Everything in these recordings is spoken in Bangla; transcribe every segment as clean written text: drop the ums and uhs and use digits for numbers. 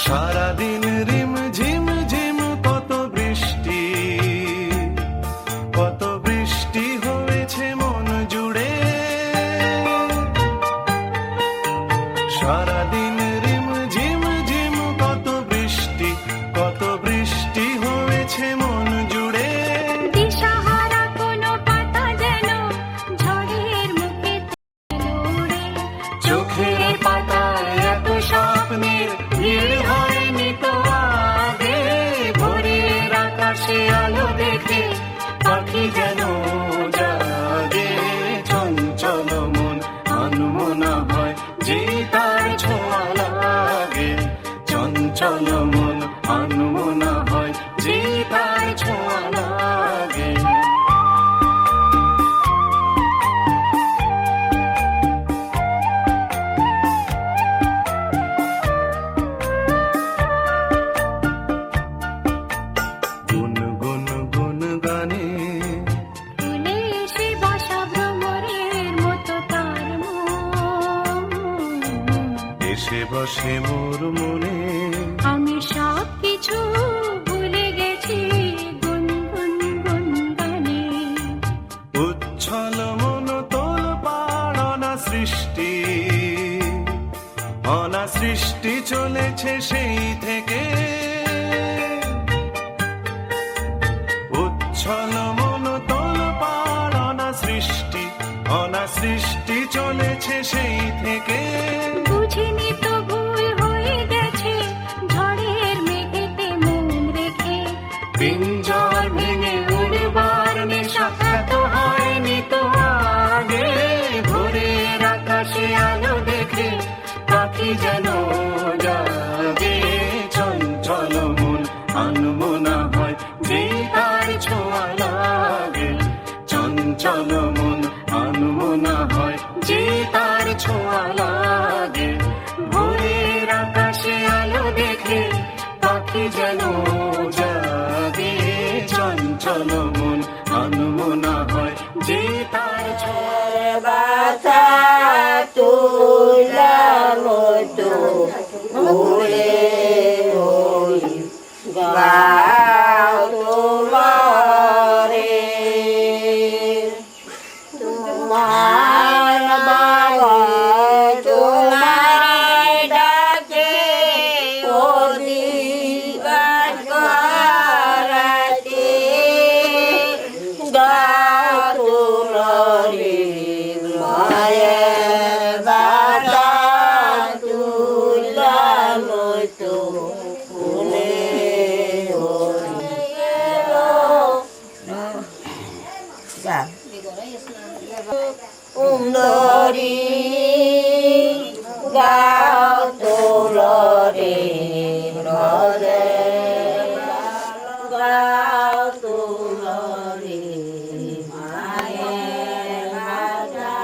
সারাদিন রিম ঝিম ঝিম কত বৃষ্টি হয়েছে মন জুড়ে। সারাদিন রিম ঝিম ঝিম কত বৃষ্টি হয়েছে মন জুড়ে। দিশাহারা কোনো পাতা যেন ঝড়ের মুখে উড়ে। চোখের পাতায় এত স্বপ্নের ভিড় হয়নি তো আগে। ভোরের আকাশে আলো দেখে পাখি যেন জাগে। চঞ্চল মন আনমনা হয় যে তার ছোঁয়া লাগে। চঞ্চল মন আনমনা হয় যে তার ছোঁয়া লাগে। গুন গুন গুন গানে ফুলে এসে বসা ভ্রমরের মতো তার মন। এসে বসে মোর মনে। আমি সব কিছু ভুলে গেছি গুন গুন গুন গানে। উচ্ছল মন তোল পাড় অনাসৃষ্টি চলেছে সেই থেকে। উচ্ছল মন তোল পাড় অনাসৃষ্টি চলেছে সেই থেকে। বুঝিনি তো ভুল হয়ে গেছে ঝড়ের মেঘেতে মন রেখে। পিঞ্জর ভেঙে উড়বার নেশা এত হয়নি তো আগে। ভোরের আকাশে আলো দেখে পাখি যেন জাগে। চঞ্চল মন আনমনা হয় যে তার ছোঁয়া লাগে। চঞ্চল মন আনমনা হয় যে তার ছোঁয়া লাগে। ভোরের আকাশে আলো দেখে পাখি যেন জাগে। চঞ্চল মন আনমনা হয় যে তার ছোঁয়া বাসা তুলার মতো উড়ে ওই গাও তোমারে। তোমার বাগান তোমার ডাকে অধিবাস করাতে। গাও তোমারে মায়ের বাসা তুলার মতো ফুলে সুন্দরী গাও তোলরে হরে। গাও তোলরে মায়ের ভাষা।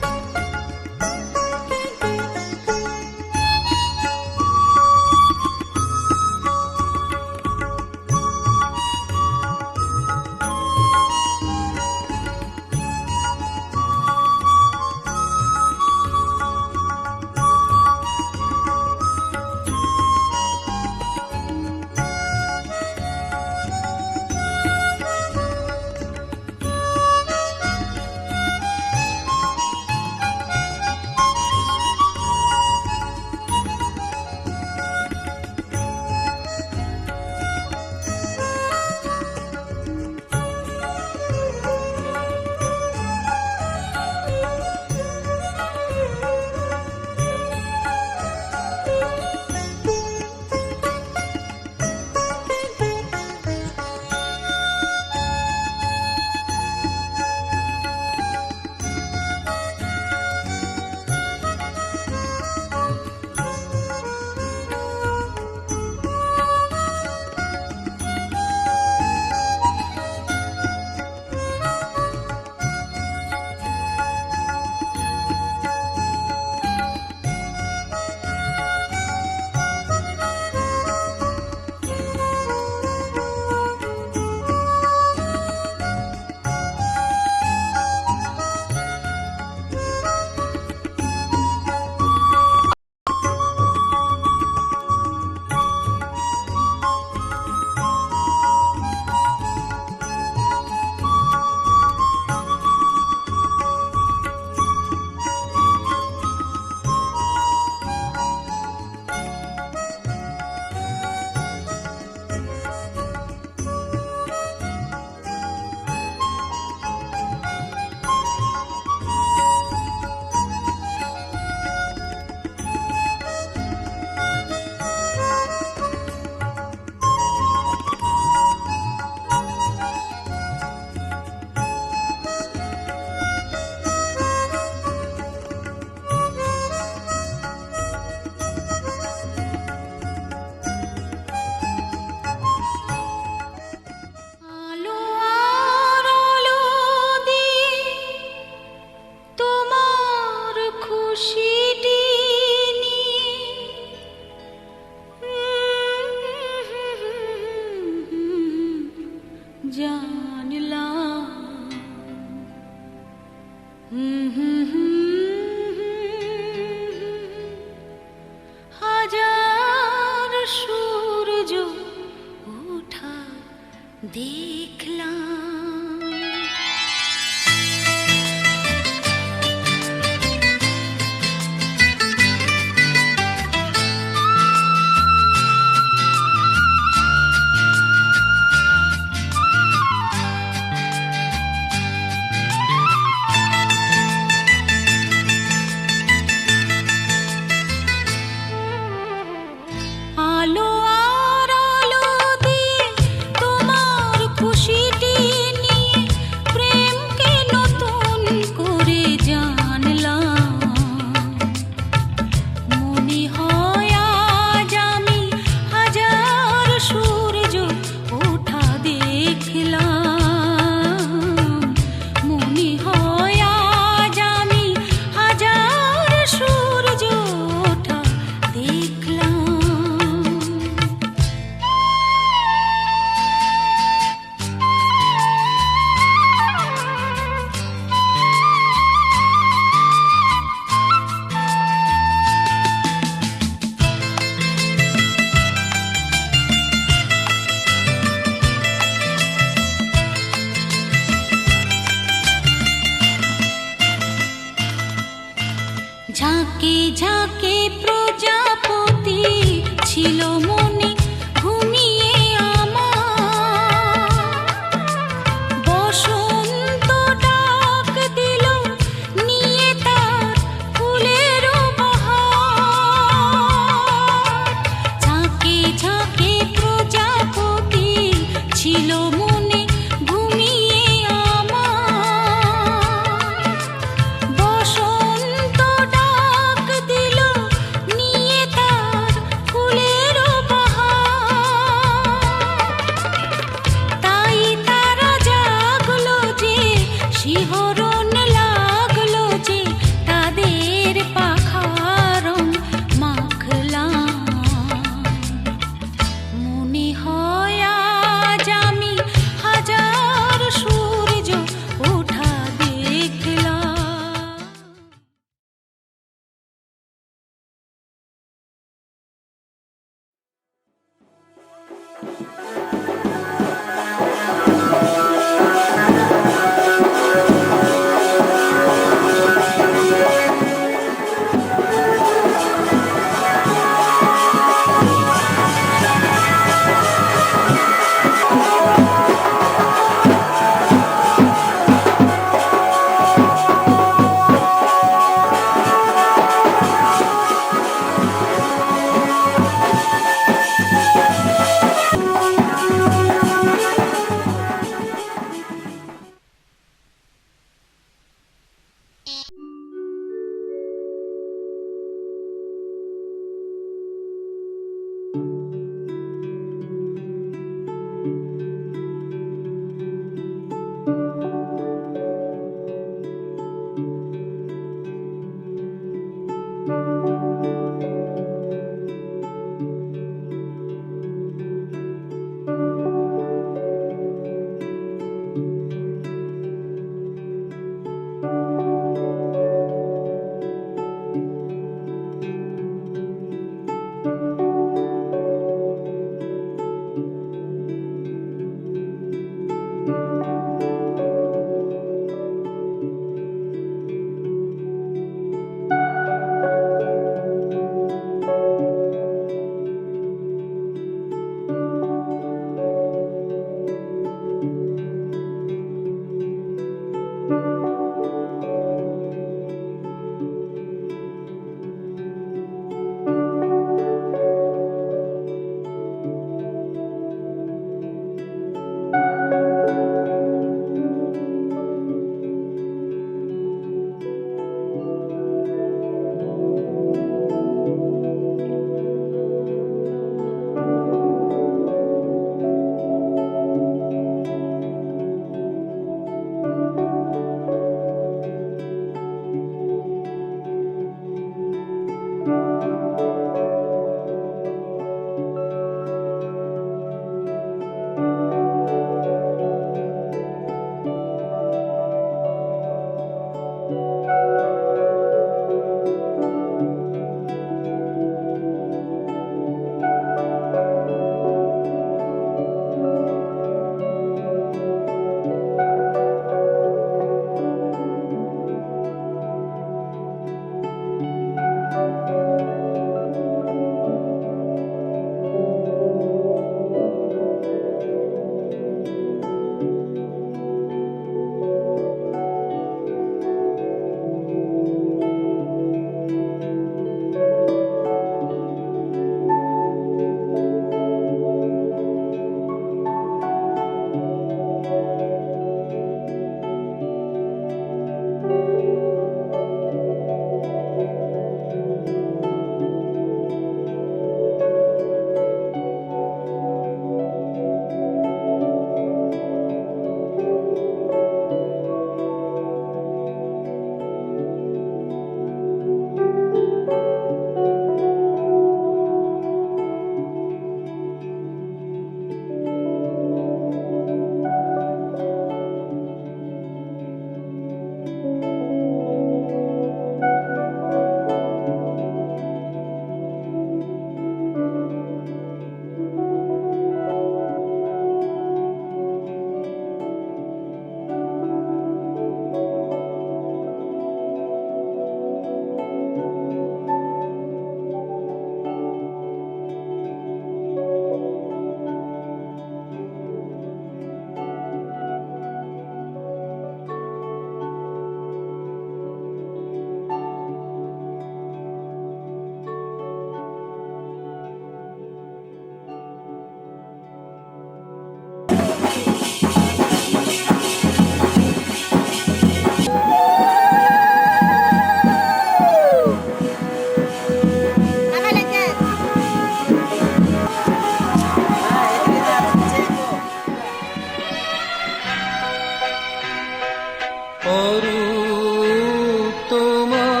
অরূপ তোমার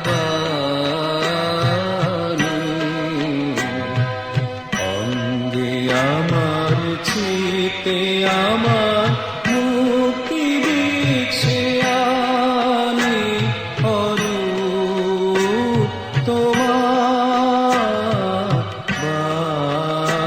বাণী, অঙ্গে আমার চিতে আমার মুক্তি দিচ্ছে আনি, অরূপ তোমার বাণী,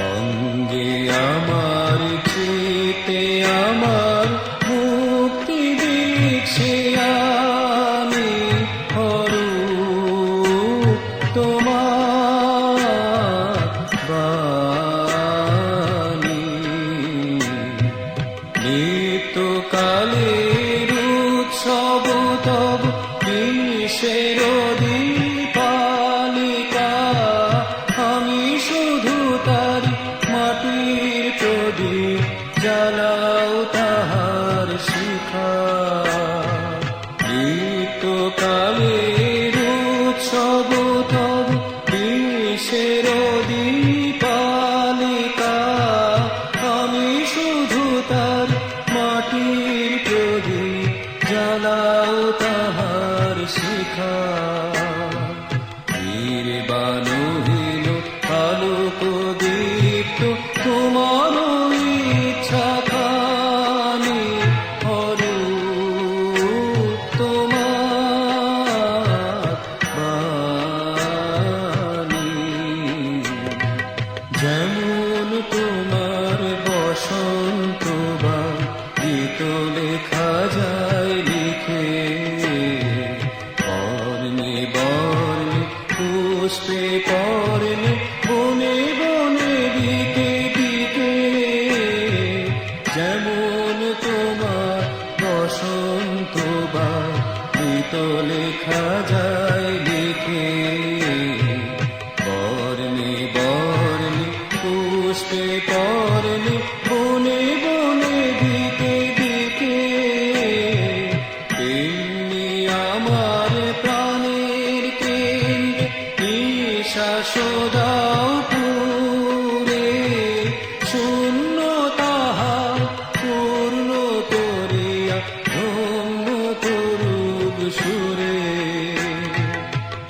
অঙ্গে আমার চিতে আমার মুক্তি দিচ্ছে আনি, অরূপ তোমার বাণী। নিত্যকালের উৎসব তব বিশ্বের দীপালিকা, আমি শুধু তার মাটির প্রদীপ জ্বালাও তাহার শিখা। নিত্যকালের উৎসব তব বিশ্বের দীপালিকা, আমি শুধু তার মাটির প্রদীপ জ্বালাও তাহার শিখা। নির্বাণহীন আলোক দীপ্ত তোমার ইচ্ছা খানি, অরূপ তোমার বাণী। যেমন তোমার বসন্ত বা গীত লেখা যায় লিখে, বর্ণে বর্ণে পুষ্পে পর্ণে বনে বনে দিকে দিকে, যেমন তোমার বসন্ত বা গীত লেখা যায় লিখে, বর্ণে বর্ণে পুষ্পে পর্ণে বনে বনে দিকে দিকে, তেমনি আমার প্রাণের কেন্দ্রে নিঃশ্বাস দাও পুরে, শূন্য তাহা পূর্ণ করিয়া ধন্য করুক সুরে।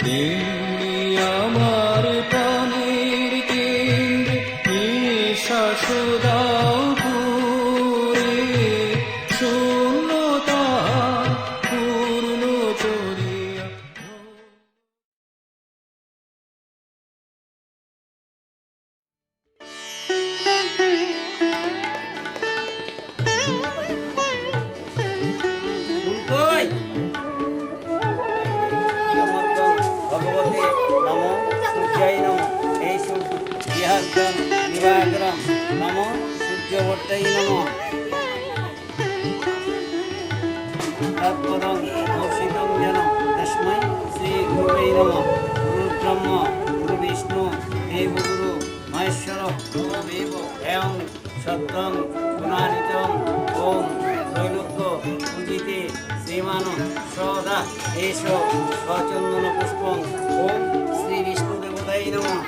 তেমনি আমার প্রাণের কেন্দ্রে নিঃশ্বাস দাও পুরে, শূন্য তাহা পূর্ণ করিয়া। কই ভগবতে নম সূর্যায় নম, এই বিহাগ্রম দিবাগ্রম নম সূর্যবর্তাই নম, তৎপদং দর্শিতং যেন তস্मै শ্রী গুরুবে নম। গুরুর্ব্রহ্ম গুরুবিষ্ণু দেবগুরু মহেশ্বর গুরুদেব এয়ং সত্যং গুণান্বিতং ওম ত্রৈলোক্য পূজিতে শ্রীমান সদা এষ সচন্দন পুষ্পং ওম শ্রী বিষ্ণু দেবতাই নমঃ।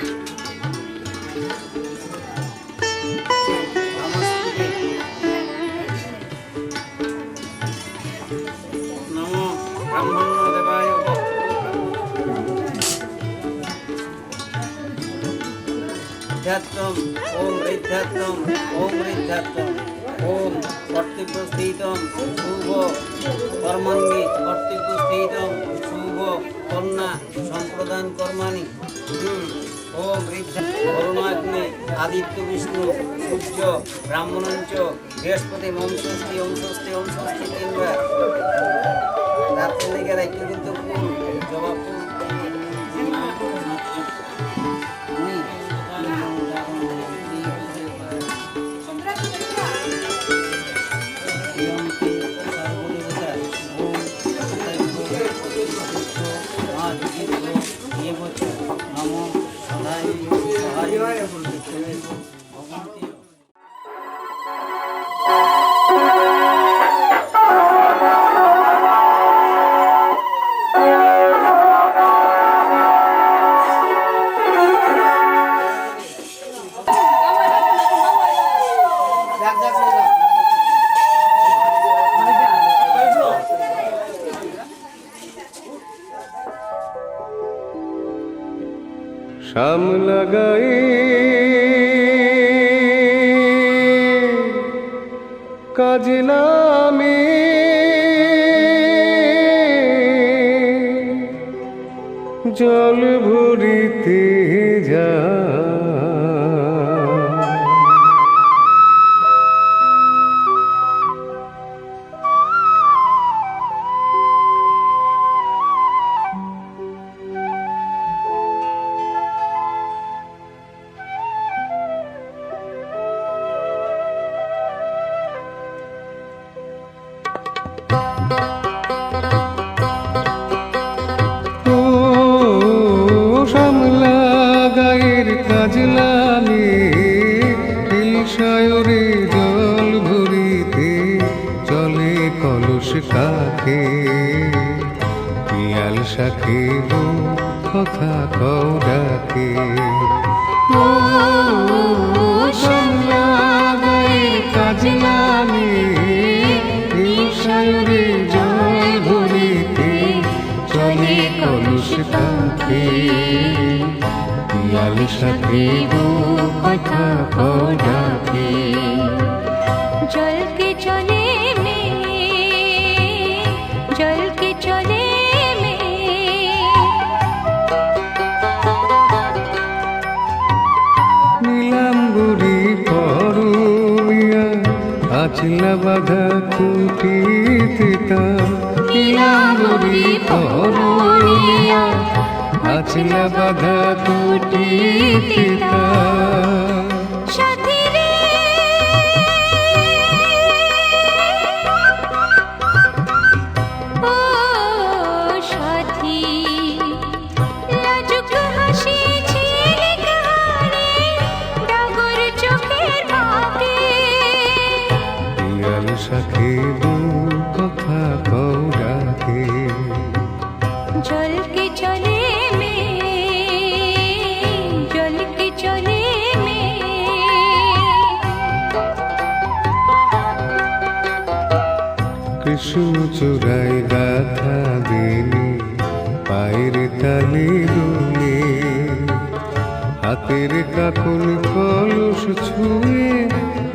নমস্তে নমো ব্রহ্মণ্য দেবায়। ঋদ্ধাত্তম ওম ঋদ্ধাত্তম ওম ঋদ্ধাত্তম ওম কর্তব্যস্থিতম শুভ কর্মাণি কর্তব্যস্থিতম শুভ কন্যা সম্প্রদান কর্মাণি। ওম বরুণাগ্নি আদিত্য বিষ্ণু সূর্য ব্রাহ্মণঞ্চ বৃহস্পতি ওম ষষ্ঠী ওম ষষ্ঠী ওম ষষ্ঠী তিনবার। রাত্রে লেগে রাখতে কিন্তু ফুল জবা ফুল নমো সদাই সহায় ভগবতী। শ্যামলা গায়ে কাজলা জল ভরিতে যা কাজলামে সায়রে জল ভরিতে চলে কলস কাকে পিয়াল শাখে কথা কও ডাকে ও শ্যামলা গায়ের কাজলামে সায়রে জল ভরিতে চলে কলস কাকে পিয়াল সাথে কথা কও ডাকে জল কে চলে মে জল কে চলে মে নীলাম বুড়ি পরমিয়া আচলা বাধা কুটিতে তা নীলাম বুড়ি পরমিয়া আচলা বাধা কুটিতে তা সাথী রে ও সাথী লাজুক হাসি ঝিলিক হারে ডাগর চোখের ভাগে পিয়াল সাথে কথা কও ডাকে জল কে চলে মে জল কে চলে মে কৃষ্ণ চূড়ায় গাথা বেনি পায়ের তালে দুলে হাতের কাকন কলস ছুঁয়ে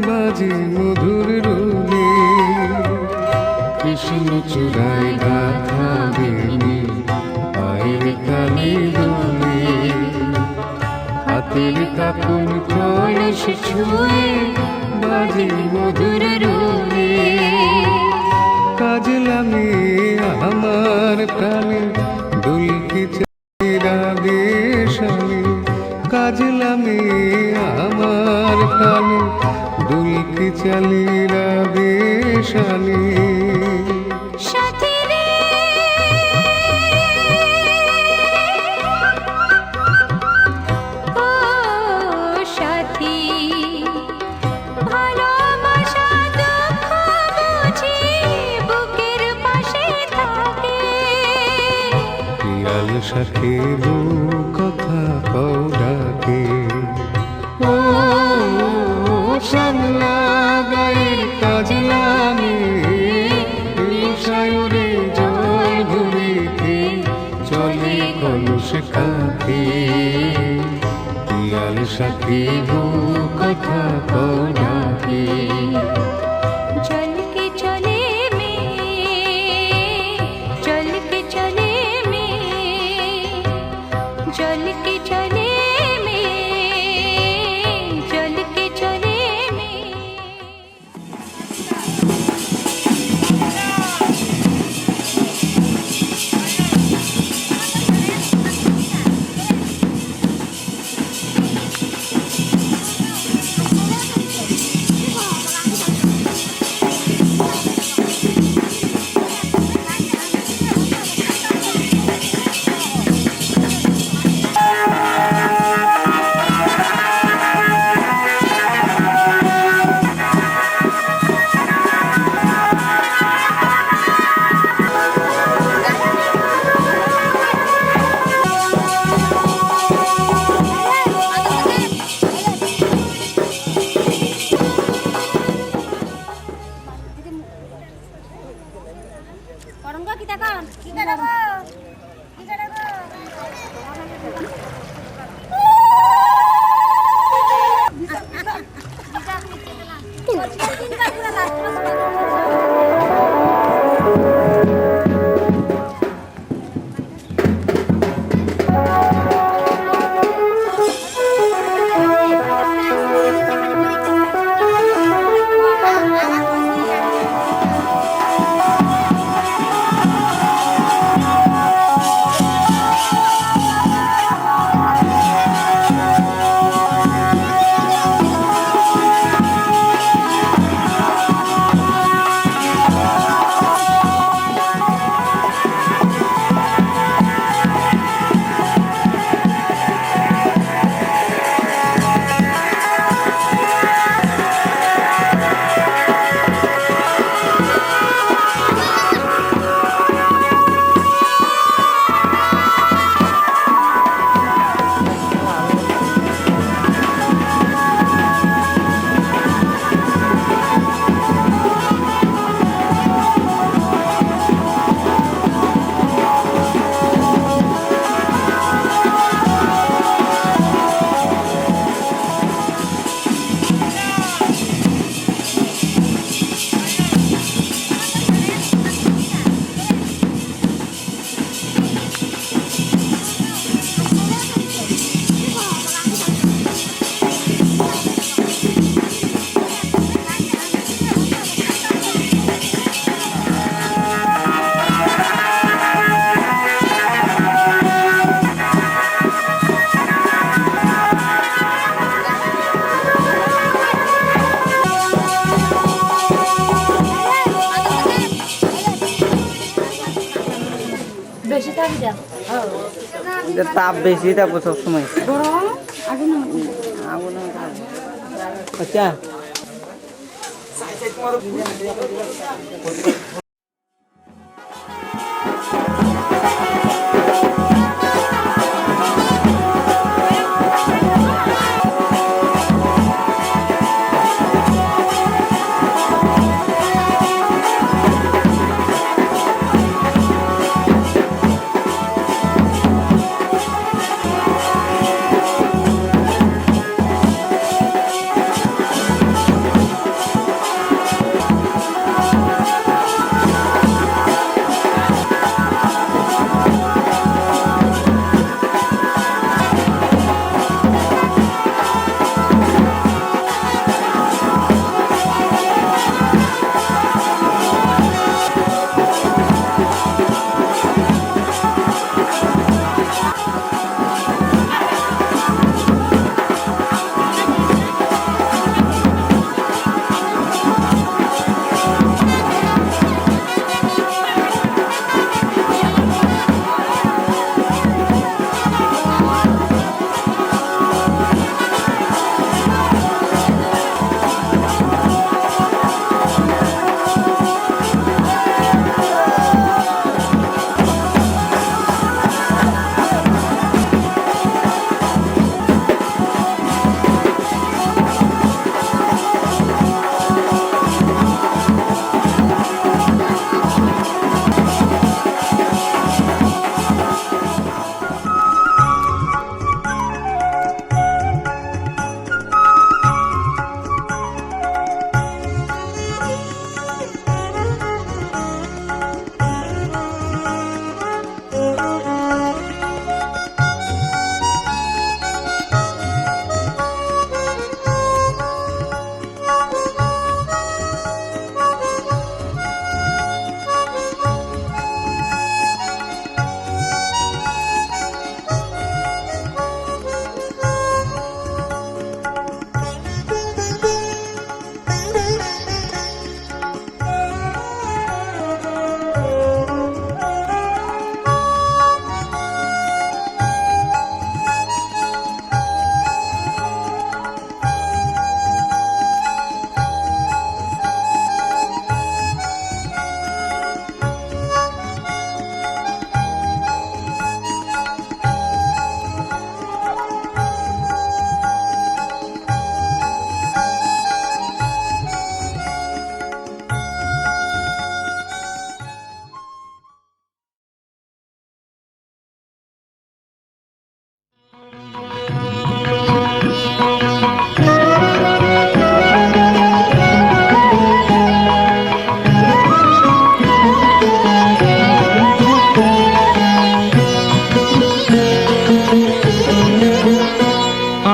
বাজে মধুর রুলে কৃষ্ণ চূড়ায় গাথা বেনি পায়ের তালে দুলে হাতের কাকন কলস ছুঁয়ে বাজে মধুর রুলে কাজলামে আমার প্রাণে দুলকি চাইরা বেশানে কাজলামে আমার প্রাণে দুলকি চালিরা বেশানে সাথী রে ও সাথী ভালোবাসা দুঃখ বুঝি বুকের পাশে থাকে পিয়াল সাথে কথা কও ডাকে ও শ্যামলা গায়ের কাজলামে সায়রে জল ভরিতে চলে কলস কাকে পিয়াল সাথে কথা কও ডাকে জল কে চলে মে জল কে চলে মে জল কে চলে মে জল কে চলে মে এটা তাপ বেশি তারপর সবসময় আচ্ছা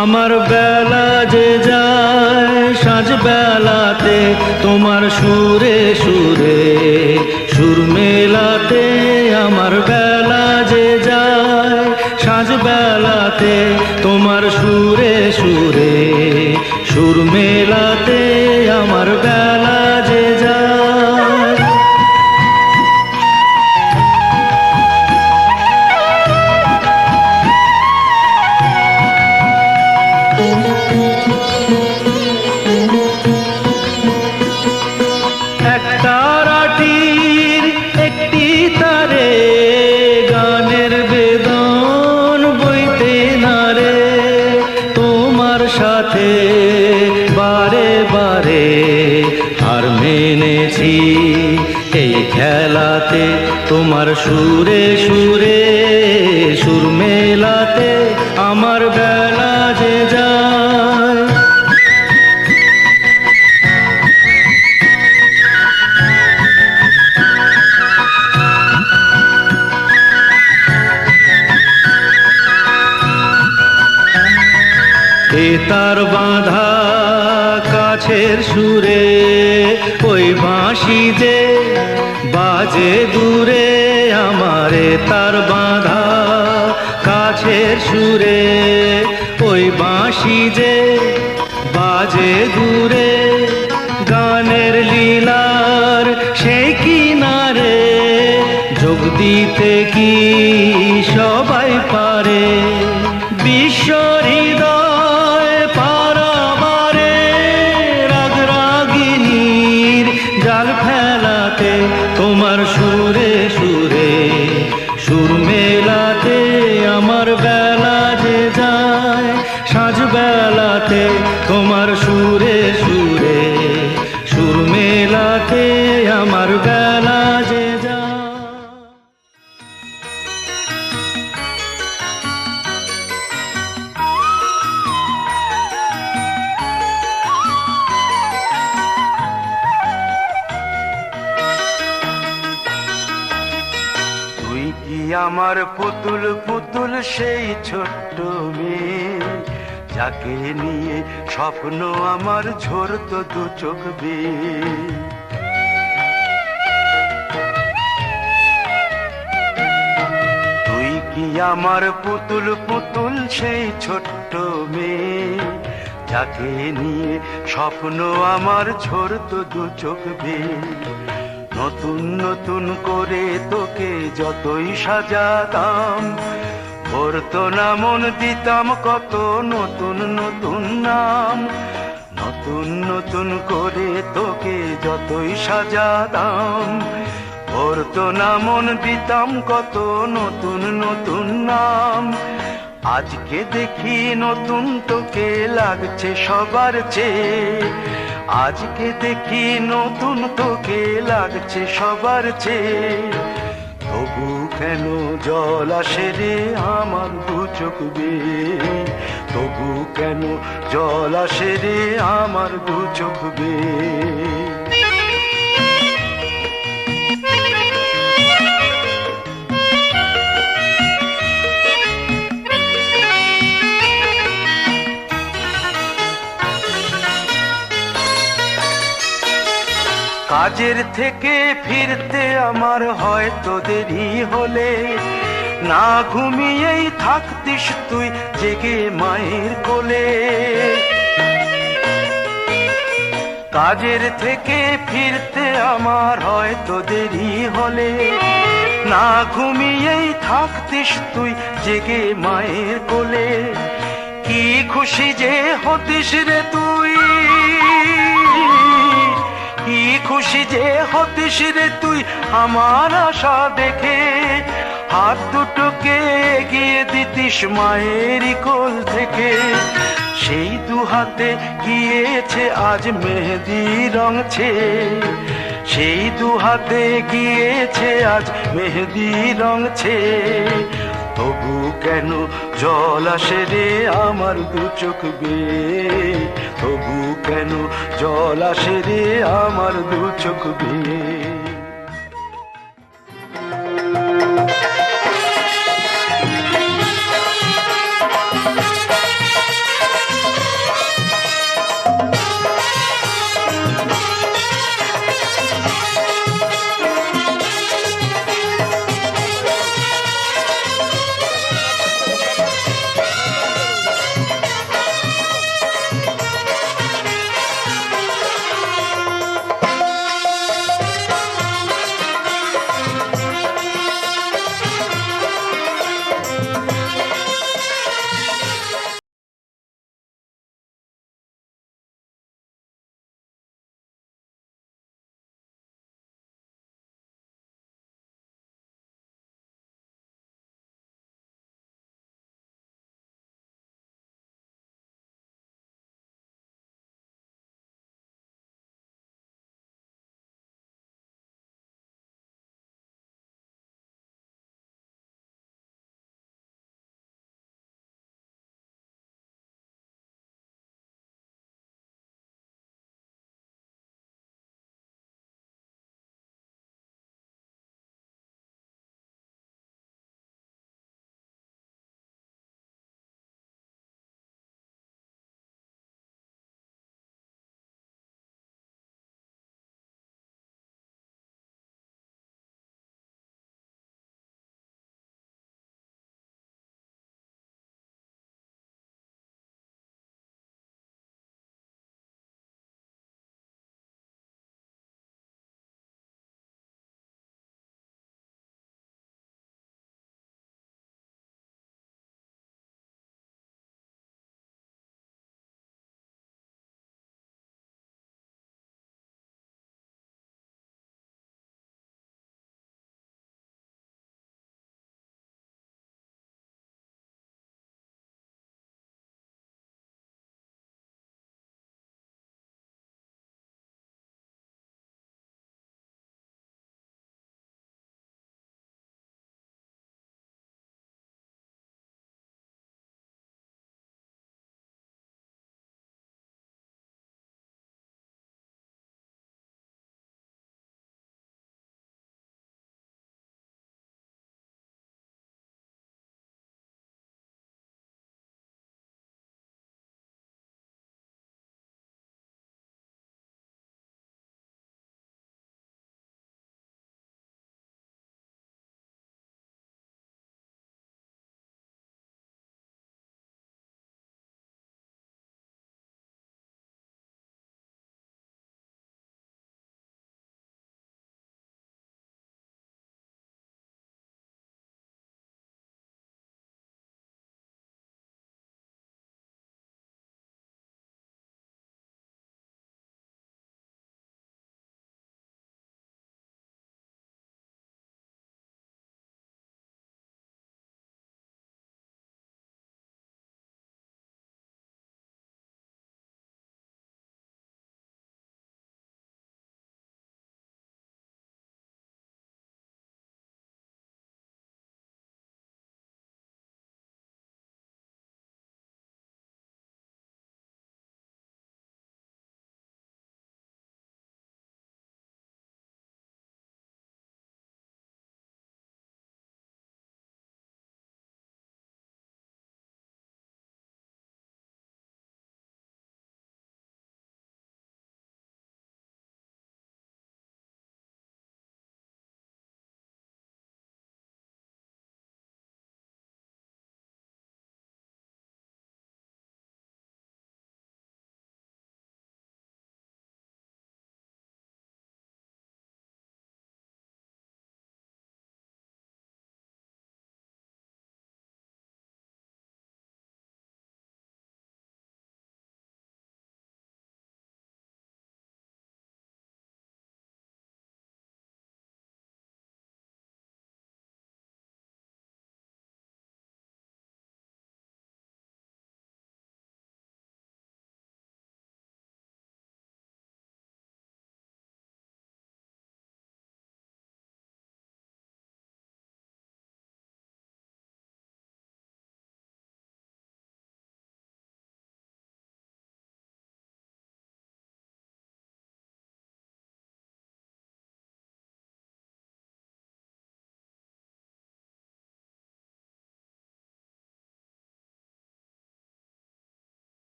আমার বেলা যে যায় সাঁঝ বেলাতে তোমার সুরে সুরে সুর মেলাতে আমার বেলা যে যায় সাঁঝ বেলাতে তোমার সুরে সুরে সুর মেলাতে আমার বেলা যে যায় একটারাটির একটি তারে গানের বেদন বইতে নারে তোমার সাথে বারে বারে হার মেনেছি এই খেলাতে তোমার সুরে সুরে সুর মেলাতে আমার বেলা যে যায় তার বাঁধা কাছের সুরে ওই বাঁশি যে বাজে দূরে আমারে তার বাঁধা কাছের সুরে ওই বাঁশি যে বাজে দূরে গানের লীলার সেই কিনারে যোগ দিতে কি তোমার সুরে সুরে সুর মেলাতে আমার বেলা যে যায়, সাঁঝ বেলাতে তোমার সুরে সুরে সুর মেলাতে আমার বেলা যে যায়। তুই কি আমার পুতুল পুতুল সেই ছোট্ট মেয়ে, যাকে নিয়ে স্বপ্ন আমার ঝরতো দু চোখ বেয়ে। তুই কি আমার পুতুল পুতুল সেই ছোট্ট মেয়ে, যাকে নিয়ে স্বপ্ন আমার ঝরতো দু চোখ বেয়ে। নতুন নতুন করে তোকে যতই সাজাতাম, ভরতো না মন, দিতাম কত নতুন নতুন নাম। নতুন নতুন করে তোকে যতই সাজাতাম, ভরতো না মন, দিতাম কত নতুন নতুন নাম। আজকে দেখি নতুন তোকে লাগছে সবার চেয়ে, আজকে দেখি নতুন তোকে লাগছে সবার চেয়ে। তবু কেন জল আসে রে আমার দু চোখ বেয়ে, তবু কেন জল আসে রে আমার দু চোখ বেয়ে। কাজের থেকে ফিরতে আমার হয়তো দেরি হলে, না ঘুমিয়েই থাকতিস তুই জেগে মায়ের কোলে। কাজের থেকে ফিরতে আমার হয়তো দেরি হলে, না ঘুমিয়েই থাকতিস তুই জেগে মায়ের কোলে। কি খুশি যে হতিস রে তুই, কি খুশি যে হতিস রে তুই আমার আশা দেখে। হাত দুটোকে এগিয়ে দিতিস মায়েরই কোল থেকে, সেই দু হাতে গিয়েছে আজ মেহেদি রং ছেয়ে। সেই দু হাতে গিয়েছে আজ মেহেদি রং ছেয়ে। তবু কেন জল আসে রে আমার দু চোখ বেয়ে, তবু কেন জল আসে রে আমার দু চোখ বেয়ে।